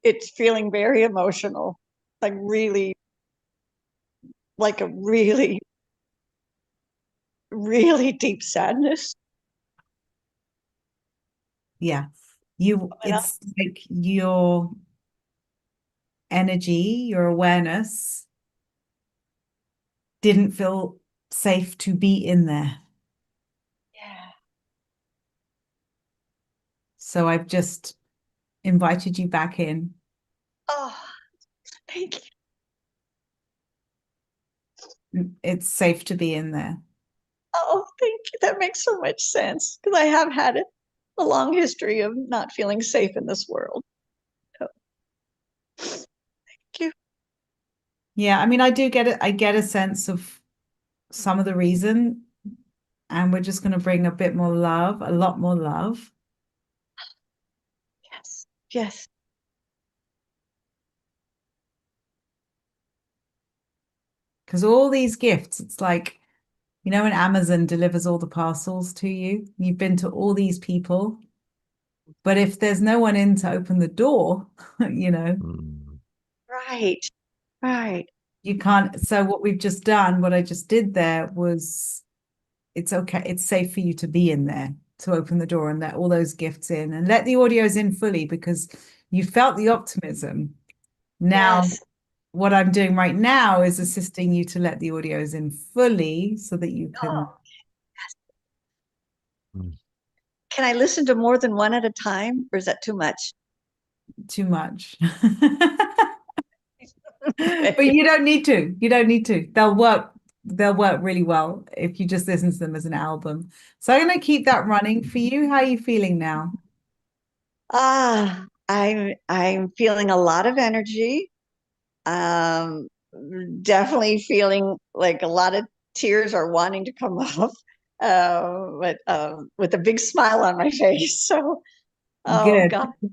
it's feeling very emotional. Like really like a really really deep sadness. Yeah. And It's like your energy, your awareness didn't feel safe to be in there. yeah. So I've just invited you back in. Oh, thank you. It's safe to be in there. Oh, thank you. That makes so much sense because I have had a long history of not feeling safe in this world. So, thank you. Yeah, I mean, I do get it. I get a sense of some of the reason, and we're just going to bring a bit more love, a lot more love. Yes. Yes. Because all these gifts, it's like, when Amazon delivers all the parcels to you, you've been to all these people, but if there's no one in to open the door, Mm. Right. Right. you can't. So what we've just done, what I just did there was, it's okay. It's safe for you to be in there, to open the door and let all those gifts in and let the audios in fully because you felt the optimism. Now, Yes. what I'm doing right now is assisting you to let the audios in fully so that you can Oh, Mm. can I listen to more than one at a time, or is that too much? too much. But you don't need to. You don't need to. They'll work really well if you just listen to them as an album. So I'm going to keep that running for you. How are you feeling now? I'm feeling a lot of energy. Um, Definitely feeling like a lot of tears are wanting to come up, but with a big smile on my face. So, oh Good. God, my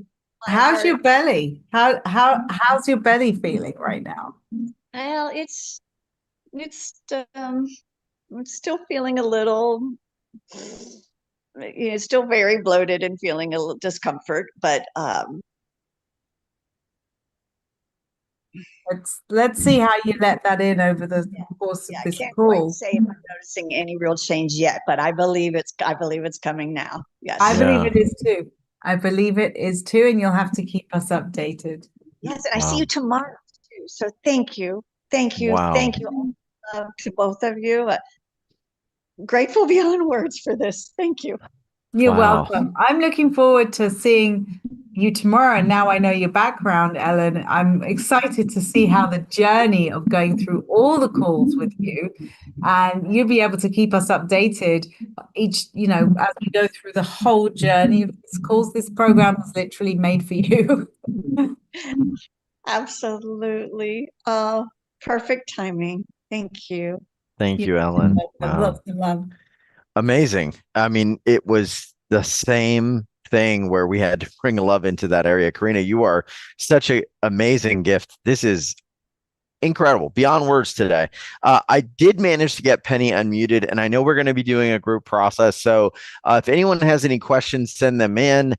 How's heart. your belly? How's your belly feeling right now? Well, it's I'm still feeling a little, still very bloated and feeling a little discomfort, but let's see how you let that in over the course yeah, of I this can't quite call. say if I'm noticing any real change yet, but I believe it's coming now. I Yes. believe Yeah. it is too. I believe it is too, and you'll have to keep us updated. Yes, and I see Wow. you tomorrow too. So thank you. Thank you. Wow. Thank you to both of you. Grateful beyond words for this. Thank you. You're Wow. welcome. I'm looking forward to seeing you tomorrow. And now I know your background, Ellen. I'm excited to see how the journey of going through all the calls with you, and you'll be able to keep us updated each, as we go through the whole journey of these calls. This program was literally made for you. Absolutely. Perfect timing. Thank you. Thank You're you, Ellen. welcome. Wow. Lots of love. Amazing. I mean, it was the same thing where we had to bring love into that area. Karina, you are such an amazing gift. This is incredible, beyond words today. I did manage to get Penny unmuted, and I know we're going to be doing a group process. So if anyone has any questions, send them in.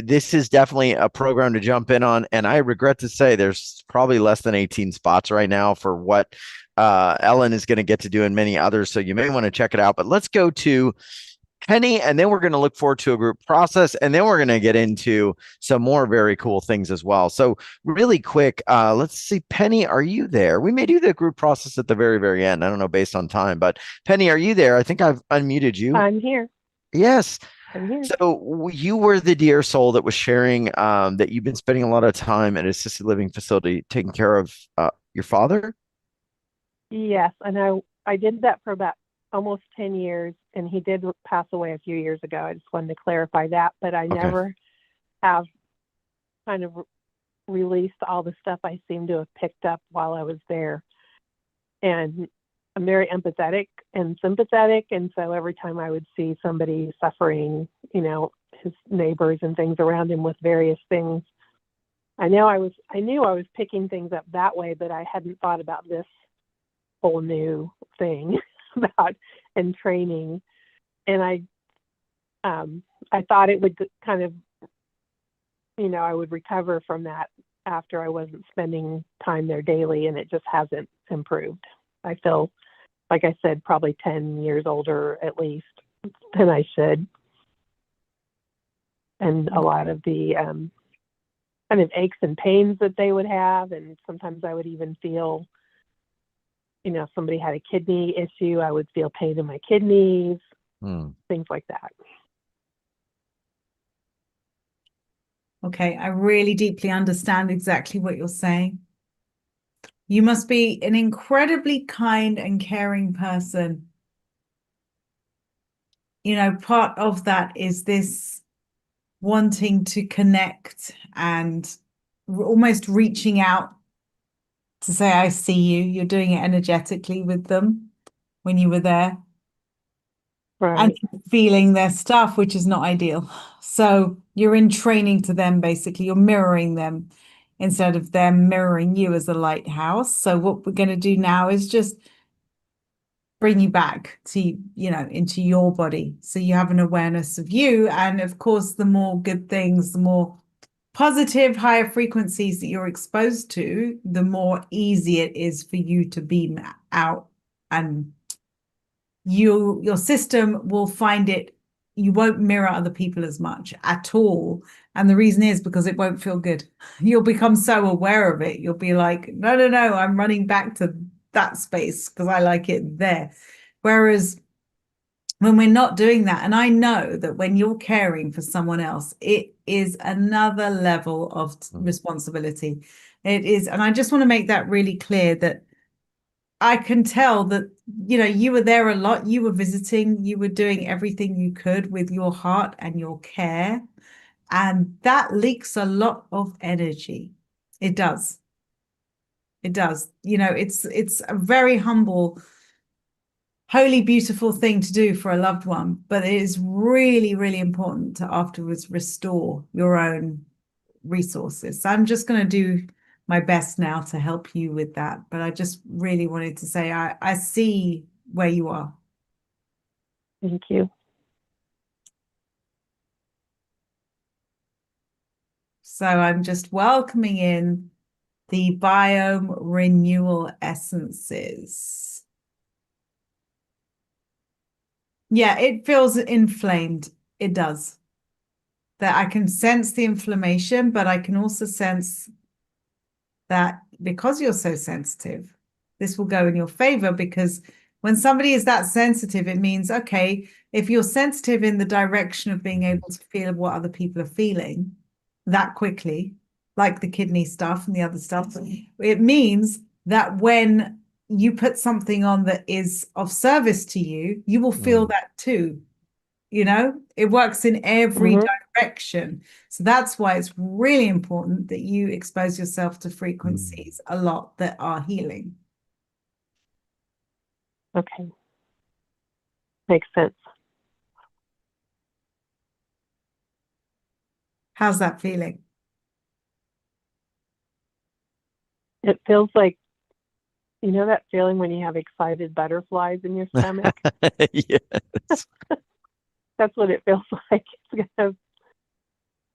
This is definitely a program to jump in on. And I regret to say there's probably less than 18 spots right now for what Ellen is going to get to do and many others. So you may want to check it out. But let's go to Penny, and then we're going to look forward to a group process, and then we're going to get into some more very cool things as well. So, really quick, let's see, Penny, are you there? We may do the group process at the very, very end. I don't know based on time, but Penny, are you there? I think I've unmuted you. I'm here. Yes. I'm here. So you were the dear soul that was sharing that you've been spending a lot of time at an assisted living facility taking care of your father. Yes, and I did that for about almost 10 years, and he did pass away a few years ago. I just wanted to clarify that, but I Okay. never have kind of released all the stuff I seem to have picked up while I was there. And I'm very empathetic and sympathetic, and so every time I would see somebody suffering, his neighbors and things around him with various things, I knew I was picking things up that way, but I hadn't thought about this whole new thing about and training. And I thought it would kind of, I would recover from that after I wasn't spending time there daily, and it just hasn't improved. I feel, like I said, probably 10 years older at least than I should. And a lot of the kind of aches and pains that they would have, and sometimes I would even feel, if somebody had a kidney issue, I would feel pain in my kidneys, things like that. Okay, I really deeply understand exactly what you're saying. You must be an incredibly kind and caring person. Part of that is this wanting to connect and almost reaching out to say, I see you. You're doing it energetically with them when you were there. Right. And feeling their stuff, which is not ideal. So you're in training to them, basically. You're mirroring them instead of them mirroring you as a lighthouse. So what we're going to do now is just bring you back to, into your body. So you have an awareness of you. And of course, the more good things, the more positive, higher frequencies that you're exposed to, the more easy it is for you to beam out, and your system will find it. You won't mirror other people as much at all. And the reason is because it won't feel good. You'll become so aware of it. You'll be like, no, no, no, I'm running back to that space because I like it there. Whereas when we're not doing that, and I know that when you're caring for someone else, it is another level of responsibility. It is. And I just want to make that really clear that I can tell that, you were there a lot, you were visiting, you were doing everything you could with your heart and your care. And that leaks a lot of energy. It does. It does. It's a very humble, holy, beautiful thing to do for a loved one, but it is really, really important to afterwards restore your own resources. So I'm just going to do my best now to help you with that. But I just really wanted to say I see where you are. Thank you. So I'm just welcoming in the biome renewal essences. Yeah, it feels inflamed. It does. That I can sense the inflammation, but I can also sense that because you're so sensitive, this will go in your favor, because when somebody is that sensitive, it means, okay, if you're sensitive in the direction of being able to feel what other people are feeling that quickly, like the kidney stuff and the other stuff, it means that when you put something on that is of service to you, you will feel that too. You know, it works in every direction. So that's why it's really important that you expose yourself to frequencies a lot that are healing. Okay. Makes sense. How's that feeling? It feels like, you know, that feeling when you have excited butterflies in your stomach? Yes. That's what it feels like. It's gonna,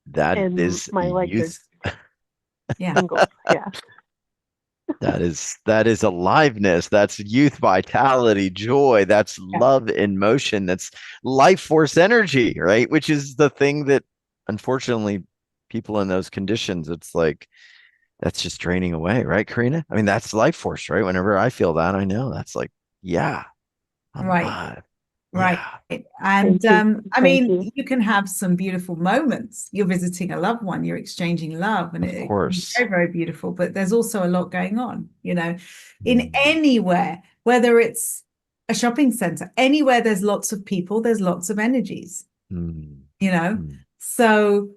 That and is my legs youth. are Yeah. tingled. Yeah. That is aliveness. That's youth, vitality, joy. That's love in motion. That's life force energy, right? Which is the thing that, unfortunately, people in those conditions, it's like that's just draining away, right, Karina? I mean, that's life force, right? Whenever I feel that, I know that's like, yeah, I'm Right. alive. Right. Yeah, And I Thank mean, you. you can have some beautiful moments. You're visiting a loved one, you're exchanging love, and of it can be course. very, very beautiful. But there's also a lot going on, you know, in anywhere, whether it's a shopping center, anywhere there's lots of people, there's lots of energies, Mm. you know. Mm. So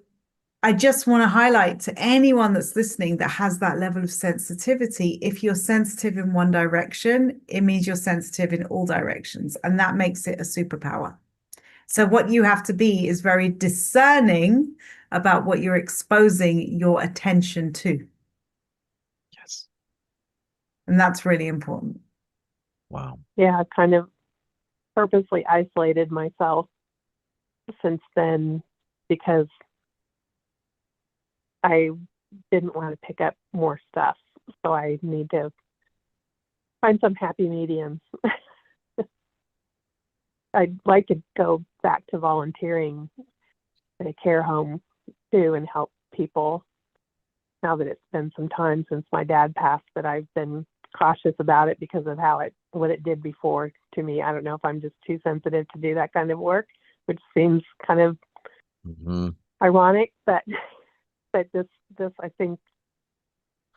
I just want to highlight to anyone that's listening that has that level of sensitivity, if you're sensitive in one direction, it means you're sensitive in all directions, and that makes it a superpower. So what you have to be is very discerning about what you're exposing your attention to. Yes. And that's really important. Wow. Yeah, I've kind of purposely isolated myself since then because I didn't want to pick up more stuff. So I need to find some happy mediums. I'd like to go back to volunteering in a care home too and help people. Now that it's been some time since my dad passed, but I've been cautious about it because of what it did before to me. I don't know if I'm just too sensitive to do that kind of work, which seems kind of ironic, but this I think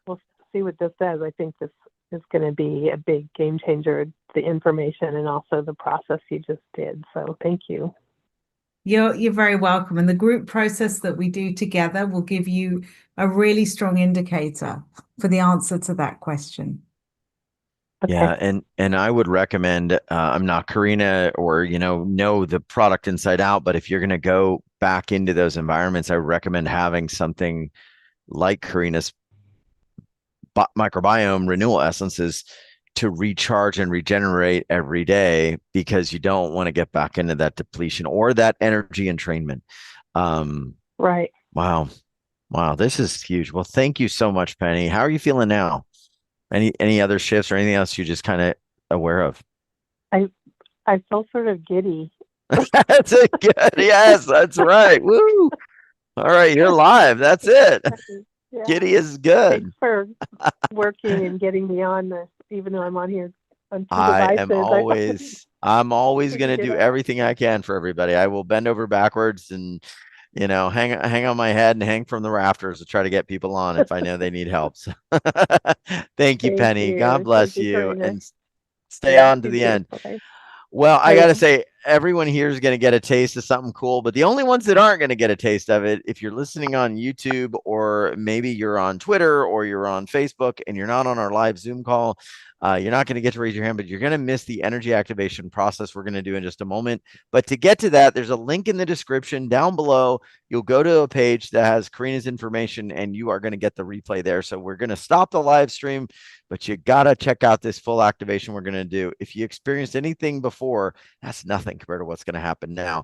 we'll see what this does. I think this is going to be a big game changer, the information and also the process you just did. So thank you. You're very welcome. And the group process that we do together will give you a really strong indicator for the answer to that question. Okay. Yeah, and I would recommend, I'm not Karina or, know the product inside out, but if you're going to go back into those environments, I would recommend having something like Karina's microbiome renewal essences to recharge and regenerate every day, because you don't want to get back into that depletion or that energy entrainment. Right. Wow. This is huge. Well, thank you so much, Penny. How are you feeling now? Any other shifts or anything else you're just kind of aware of? I feel sort of giddy. That's a good. Yes, that's right. Woo. All right, you're live. That's it. Yeah. Giddy is good. Thanks for working and getting me on this, even though I'm on here on two I'm devices. always going to do everything I can for everybody. I will bend over backwards and hang on my head and hang from the rafters to try to get people on if I know they need help. So thank you, Penny. God bless you, Karina. and stay on to the end. Okay. Well, I got to say, everyone here is going to get a taste of something cool, but the only ones that aren't going to get a taste of it, if you're listening on YouTube, or maybe you're on Twitter, or you're on Facebook and you're not on our live Zoom call, you're not going to get to raise your hand, but you're going to miss the energy activation process we're going to do in just a moment. But to get to that, there's a link in the description down below. You'll go to a page that has Karina's information, and you are going to get the replay there. So we're going to stop the live stream, but you got to check out this full activation we're going to do. If you experienced anything before, that's nothing compared to what's going to happen now.